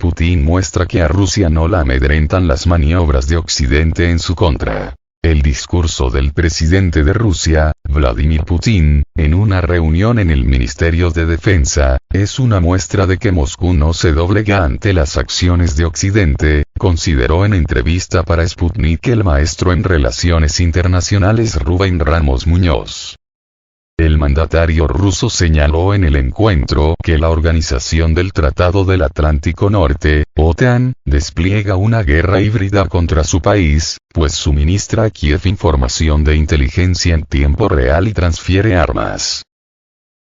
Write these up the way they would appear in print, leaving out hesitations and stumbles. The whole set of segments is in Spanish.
Putin muestra que a Rusia no la amedrentan las maniobras de Occidente en su contra. El discurso del presidente de Rusia, Vladimir Putin, en una reunión en el Ministerio de Defensa, es una muestra de que Moscú no se doblega ante las acciones de Occidente, consideró en entrevista para Sputnik el maestro en Relaciones Internacionales Rubén Ramos Muñoz. El mandatario ruso señaló en el encuentro que la Organización del Tratado del Atlántico Norte, OTAN, despliega una guerra híbrida contra su país, pues suministra a Kiev información de inteligencia en tiempo real y transfiere armas.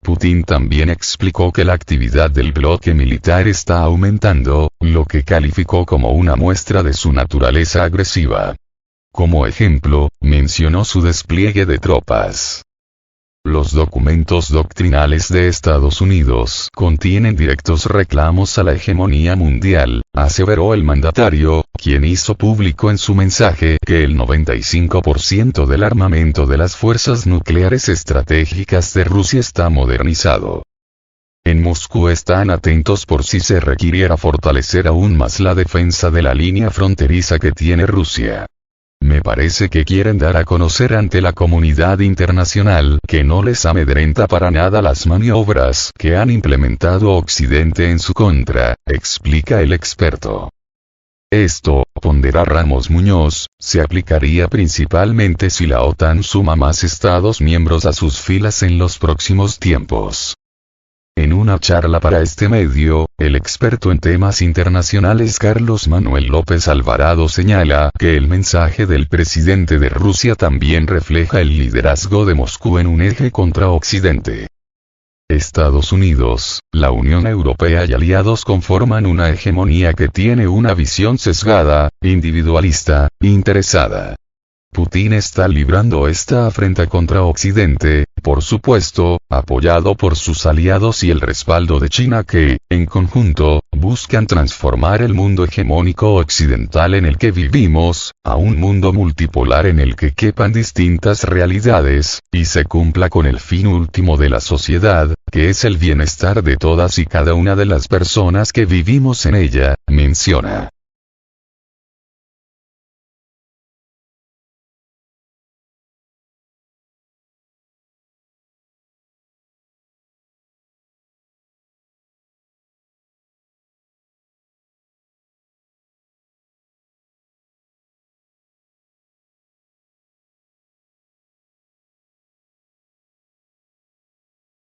Putin también explicó que la actividad del bloque militar está aumentando, lo que calificó como una muestra de su naturaleza agresiva. Como ejemplo, mencionó su despliegue de tropas. Los documentos doctrinales de Estados Unidos contienen directos reclamos a la hegemonía mundial, aseveró el mandatario, quien hizo público en su mensaje que el 95% del armamento de las fuerzas nucleares estratégicas de Rusia está modernizado. En Moscú están atentos por si se requiriera fortalecer aún más la defensa de la línea fronteriza que tiene Rusia. Me parece que quieren dar a conocer ante la comunidad internacional que no les amedrenta para nada las maniobras que han implementado Occidente en su contra, explica el experto. Esto, pondera Ramos Muñoz, se aplicaría principalmente si la OTAN suma más Estados miembros a sus filas en los próximos tiempos. En una charla para este medio, el experto en temas internacionales Carlos Manuel López Alvarado señala que el mensaje del presidente de Rusia también refleja el liderazgo de Moscú en un eje contra Occidente. Estados Unidos, la Unión Europea y aliados conforman una hegemonía que tiene una visión sesgada, individualista, interesada. Putin está librando esta afrenta contra Occidente, por supuesto, apoyado por sus aliados y el respaldo de China que, en conjunto, buscan transformar el mundo hegemónico occidental en el que vivimos, a un mundo multipolar en el que quepan distintas realidades, y se cumpla con el fin último de la sociedad, que es el bienestar de todas y cada una de las personas que vivimos en ella, menciona.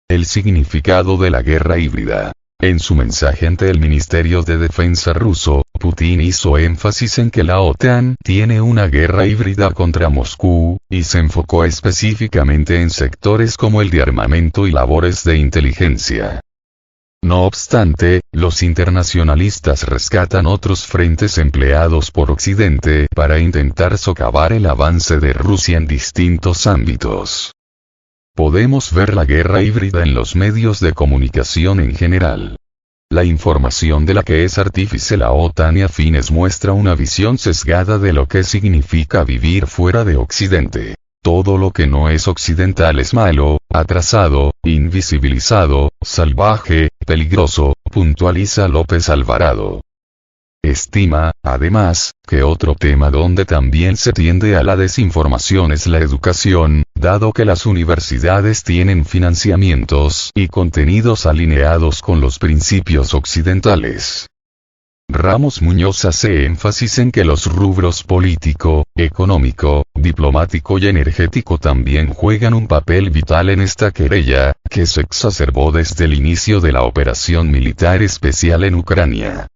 El significado de la guerra híbrida. En su mensaje ante el Ministerio de Defensa ruso, Putin hizo énfasis en que la OTAN tiene una guerra híbrida contra Moscú, y se enfocó específicamente en sectores como el de armamento y labores de inteligencia. No obstante, los internacionalistas rescatan otros frentes empleados por Occidente para intentar socavar el avance de Rusia en distintos ámbitos. Podemos ver la guerra híbrida en los medios de comunicación en general. La información de la que es artífice la OTAN y afines muestra una visión sesgada de lo que significa vivir fuera de Occidente. Todo lo que no es occidental es malo, atrasado, invisibilizado, salvaje, peligroso, puntualiza López Alvarado. Estima, además, que otro tema donde también se tiende a la desinformación es la educación, dado que las universidades tienen financiamientos y contenidos alineados con los principios occidentales. Ramos Muñoz hace énfasis en que los rubros político, económico, diplomático y energético también juegan un papel vital en esta querella, que se exacerbó desde el inicio de la operación militar especial en Ucrania.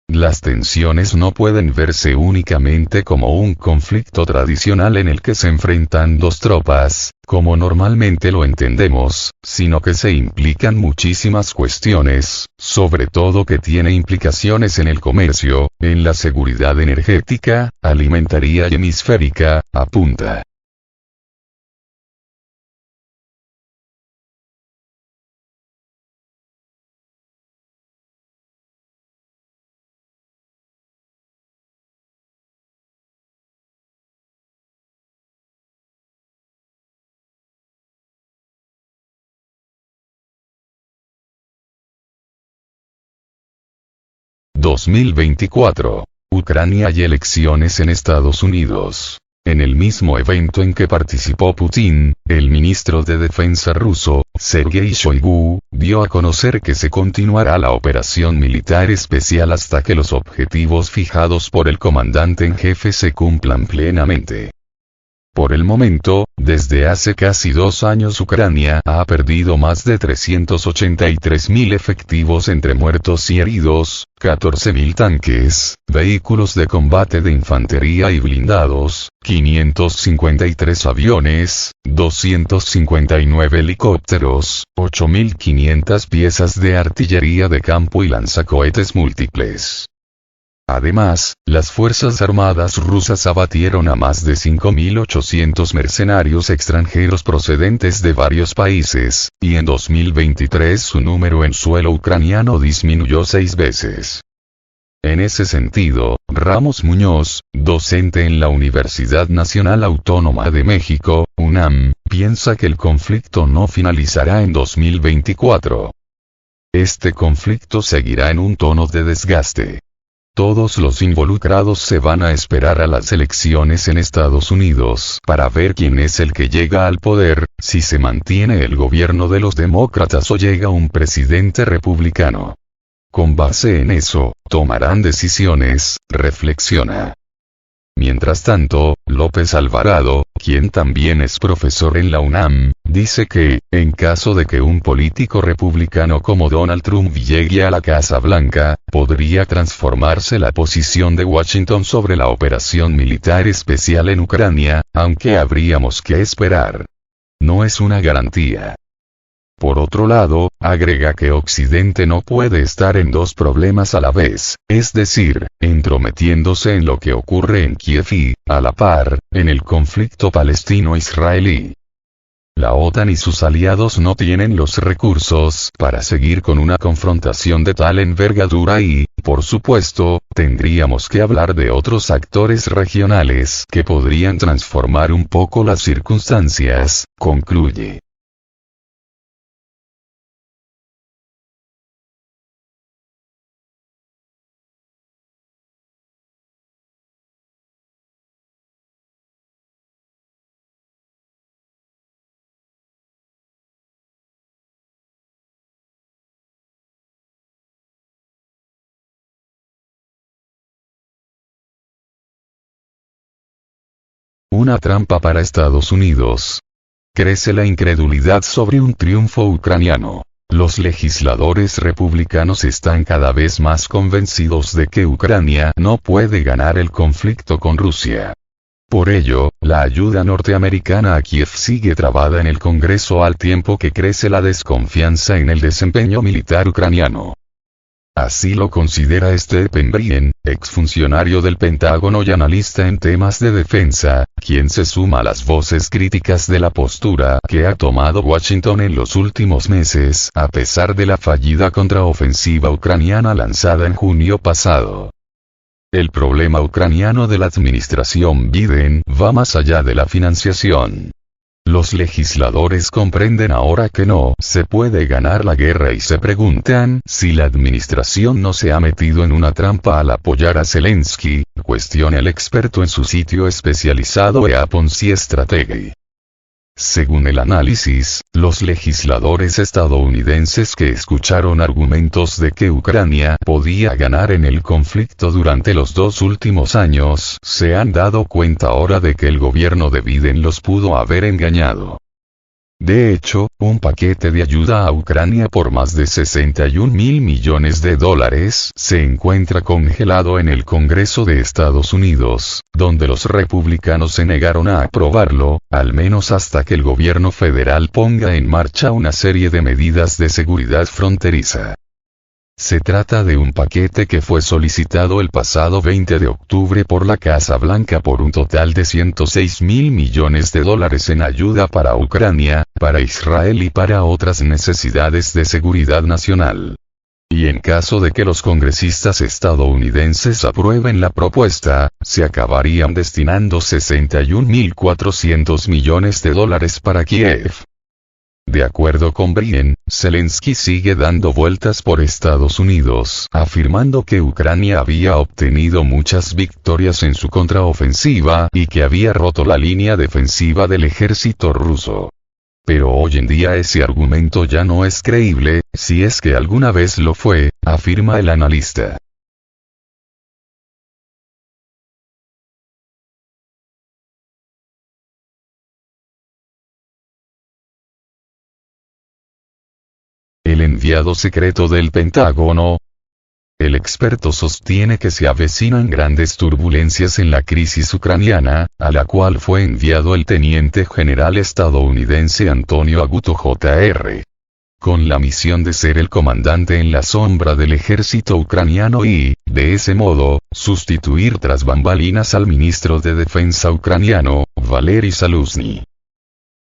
Las tensiones no pueden verse únicamente como un conflicto tradicional en el que se enfrentan dos tropas, como normalmente lo entendemos, sino que se implican muchísimas cuestiones, sobre todo que tiene implicaciones en el comercio, en la seguridad energética, alimentaria y hemisférica, apunta. 2024. Ucrania y elecciones en Estados Unidos. En el mismo evento en que participó Putin, el ministro de Defensa ruso, Sergei Shoigu, dio a conocer que se continuará la operación militar especial hasta que los objetivos fijados por el comandante en jefe se cumplan plenamente. Por el momento, desde hace casi 2 años Ucrania ha perdido más de 383.000 efectivos entre muertos y heridos, 14.000 tanques, vehículos de combate de infantería y blindados, 553 aviones, 259 helicópteros, 8.500 piezas de artillería de campo y lanzacohetes múltiples. Además, las Fuerzas Armadas rusas abatieron a más de 5.800 mercenarios extranjeros procedentes de varios países, y en 2023 su número en suelo ucraniano disminuyó 6 veces. En ese sentido, Ramos Muñoz, docente en la Universidad Nacional Autónoma de México, UNAM, piensa que el conflicto no finalizará en 2024. Este conflicto seguirá en un tono de desgaste. Todos los involucrados se van a esperar a las elecciones en Estados Unidos para ver quién es el que llega al poder, si se mantiene el gobierno de los demócratas o llega un presidente republicano. Con base en eso, tomarán decisiones, reflexiona. Mientras tanto, López Alvarado, quien también es profesor en la UNAM, dice que, en caso de que un político republicano como Donald Trump llegue a la Casa Blanca, podría transformarse la posición de Washington sobre la operación militar especial en Ucrania, aunque habríamos que esperar. No es una garantía. Por otro lado, agrega que Occidente no puede estar en 2 problemas a la vez, es decir, entrometiéndose en lo que ocurre en Kiev y, a la par, en el conflicto palestino-israelí. La OTAN y sus aliados no tienen los recursos para seguir con una confrontación de tal envergadura y, por supuesto, tendríamos que hablar de otros actores regionales que podrían transformar un poco las circunstancias, concluye. Una trampa para Estados Unidos. Crece la incredulidad sobre un triunfo ucraniano. Los legisladores republicanos están cada vez más convencidos de que Ucrania no puede ganar el conflicto con Rusia. Por ello, la ayuda norteamericana a Kiev sigue trabada en el Congreso al tiempo que crece la desconfianza en el desempeño militar ucraniano. Así lo considera Stephen Brien, exfuncionario del Pentágono y analista en temas de defensa, quien se suma a las voces críticas de la postura que ha tomado Washington en los últimos meses, a pesar de la fallida contraofensiva ucraniana lanzada en junio pasado. El problema ucraniano de la administración Biden va más allá de la financiación. Los legisladores comprenden ahora que no se puede ganar la guerra y se preguntan si la administración no se ha metido en una trampa al apoyar a Zelensky, cuestiona el experto en su sitio especializado EA-Ponzi Strategy. Según el análisis, los legisladores estadounidenses que escucharon argumentos de que Ucrania podía ganar en el conflicto durante los 2 últimos años, se han dado cuenta ahora de que el gobierno de Biden los pudo haber engañado. De hecho, un paquete de ayuda a Ucrania por más de $61.000 millones se encuentra congelado en el Congreso de Estados Unidos, donde los republicanos se negaron a aprobarlo, al menos hasta que el gobierno federal ponga en marcha una serie de medidas de seguridad fronteriza. Se trata de un paquete que fue solicitado el pasado 20 de octubre por la Casa Blanca por un total de $106.000 millones en ayuda para Ucrania, para Israel y para otras necesidades de seguridad nacional. Y en caso de que los congresistas estadounidenses aprueben la propuesta, se acabarían destinando $61.400 millones para Kiev. De acuerdo con Brien, Zelensky sigue dando vueltas por Estados Unidos, afirmando que Ucrania había obtenido muchas victorias en su contraofensiva y que había roto la línea defensiva del ejército ruso. Pero hoy en día ese argumento ya no es creíble, si es que alguna vez lo fue, afirma el analista. El enviado secreto del Pentágono. El experto sostiene que se avecinan grandes turbulencias en la crisis ucraniana, a la cual fue enviado el teniente general estadounidense Antonio Aguto Jr. con la misión de ser el comandante en la sombra del ejército ucraniano y, de ese modo, sustituir tras bambalinas al ministro de Defensa ucraniano, Valery Zaluzhny.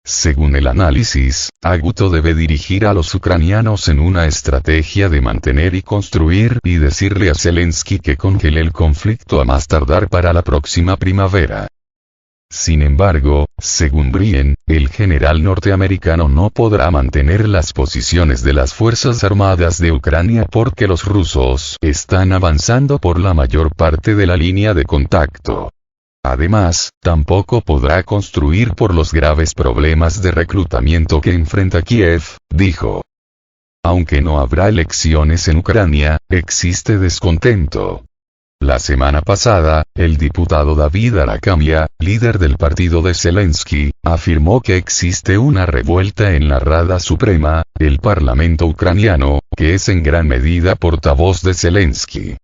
Según el análisis, Aguto debe dirigir a los ucranianos en una estrategia de mantener y construir y decirle a Zelensky que congele el conflicto a más tardar para la próxima primavera. Sin embargo, según Brien, el general norteamericano no podrá mantener las posiciones de las Fuerzas Armadas de Ucrania porque los rusos están avanzando por la mayor parte de la línea de contacto. Además, tampoco podrá construir por los graves problemas de reclutamiento que enfrenta Kiev, dijo. Aunque no habrá elecciones en Ucrania, existe descontento. La semana pasada, el diputado David Arakamia, líder del partido de Zelensky, afirmó que existe una revuelta en la Rada Suprema, el parlamento ucraniano, que es en gran medida portavoz de Zelensky.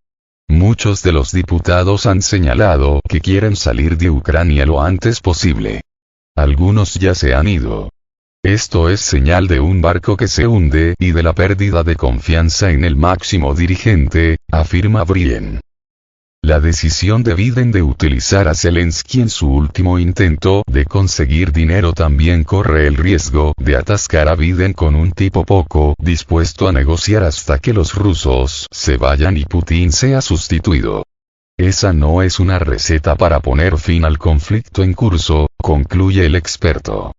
Muchos de los diputados han señalado que quieren salir de Ucrania lo antes posible. Algunos ya se han ido. Esto es señal de un barco que se hunde y de la pérdida de confianza en el máximo dirigente, afirma Brien. La decisión de Biden de utilizar a Zelensky en su último intento de conseguir dinero también corre el riesgo de atascar a Biden con un tipo poco dispuesto a negociar hasta que los rusos se vayan y Putin sea sustituido. Esa no es una receta para poner fin al conflicto en curso, concluye el experto.